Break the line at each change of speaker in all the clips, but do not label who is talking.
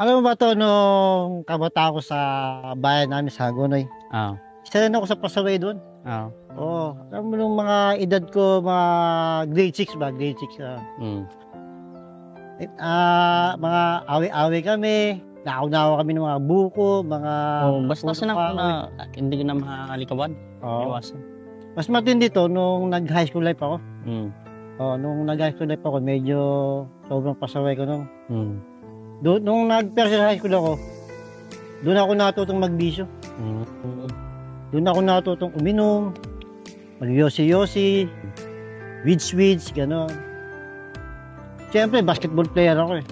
Alam mo ba 'to nung kabataan ko sa bayan namin sa Hagonoy,
Oo,
isa rin ako sa pasaway do'n.
oo.
Oo, alam mo nung mga edad ko mga grade 6 ba, grade 6,
Hmm,
mga away-away kami, nakaw-nakaw kami ng mga buko, mga
basta
puro
sinang
kahoy.
na hindi ko na mahalikabad,
Oo,
iwasan.
mas matindi 'to nung nag-high school life ako.
Hmm,
Oo, nung nag-high school life ako medyo sobrang pasaway ko nun.
hmm,
Nung nag-first year high school ako, do'n ako natutong magbisyo.
hmm,
Do'n ako natutong uminom, magyosi-yosi, weeds, gano'n. Siyempre basketball player ako, eh.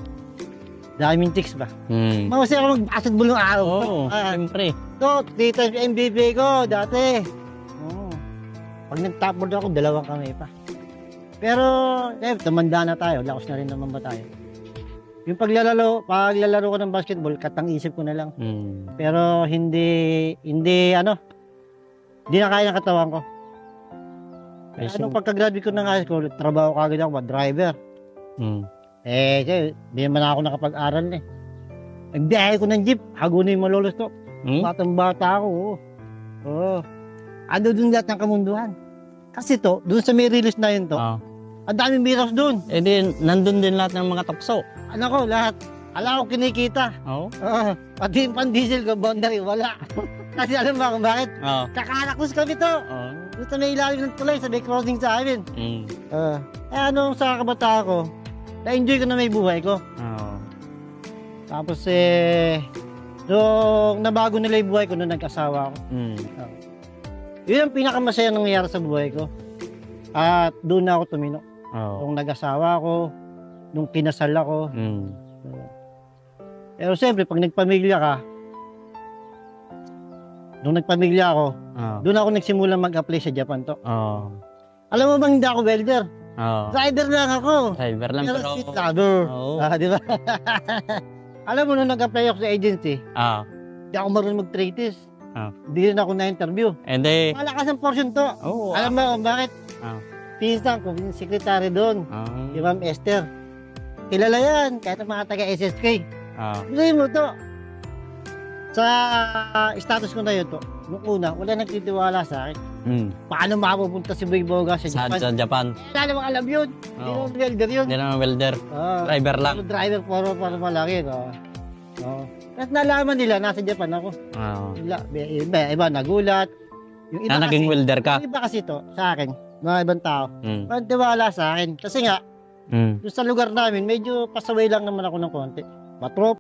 Daming chicks ba.
hmm.
Mahusay ako mag-basketball nung araw ko.
Oo, siyempre.
So, 3 times MVP ko dati. Oo. Pag nag-top board ako, 2 kamay pa. Pero, tumanda na tayo, lakas na rin naman ba tayo. Yung paglalaro ko ng basketball, katang isip ko na lang.
Hmm,
Pero hindi na kaya ng katawan ko.
Ay,
Nung pagka-graduate ko ng high school, trabaho kaagad ako, driver.
hmm,
Di naman ako nakapag-aral eh. Nagbiyahe ko ng jeep, Hagonoy Malolos to.
hmm?
Batang-bata ako, oo. Oo. Ano dun lahat ng kamunduhan. Kasi to, dun sa may release na yun to,
Oo.
ang daming miras dun.
Eh di, nandun din lahat ng mga takso.
Ano ko, lahat. Ala ko kinikita.
Oo.
Pati yung pan-diesel ko, boundary, wala. Kasi alam mo kung bakit?
Oo.
Kakarakus kami to.
Oo.
Gusto may ilalim ng tulay, sa may crossing sa amin.
Hmm,
Ano sa kabataan ko, na-enjoy ko na may buhay ko.
oo.
Tapos nung nabago nila yung buhay ko nung nag-asawa ako.
Hmm,
Yun ang pinakamasaya nangyayari sa buhay ko. At doon na ako tumino.
oo.
Nung nag-asawa ako, nung kinasal ako.
Hmm,
Pero siyempre, pag nagpamilya ka, nung nagpamilya ako,
oo.
doon ako nagsimula mag-apply sa Japan to.
Oo.
Alam mo bang hindi ako welder?
Oo.
Rider lang ako.
Driver lang
Pero
pero...
street lover.
Oo.
Di ba? Alam mo, nung nag-apply ako sa agency,
Ah,
hindi ako marunong mag-trade test.
Ah.
Hindi rin ako na-interview.
and then...
Malakas ang portion to.
Oo.
Alam mo kung bakit?
Ah.
Pinsan ko, yung secretary doon, si Ma'am Esther. Kilala yan, kahit ang mga taga-SSK. Sabihin mo to. Sa status ko na yun to, nung una, wala nagtitiwala sa akin. Paano mapupunta si Boy Boga sa
Sa
Japan?
Japan.
Wala namang alam yun. Hindi
Oo.
naman welder yun.
Hindi naman welder. Driver lang.
Driver, para malaki. Tapos nalaman nila, nasa Japan ako.
Oo.
Iba nagulat. Yung iba
Na naging
kasi,
welder ka.
yung iba kasi to, sa akin, mga ibang tao,
Mm.
walang tiwala sa akin. Kasi nga,
Mm.
doon sa lugar namin, medyo pasaway lang naman ako ng konti. Matrop,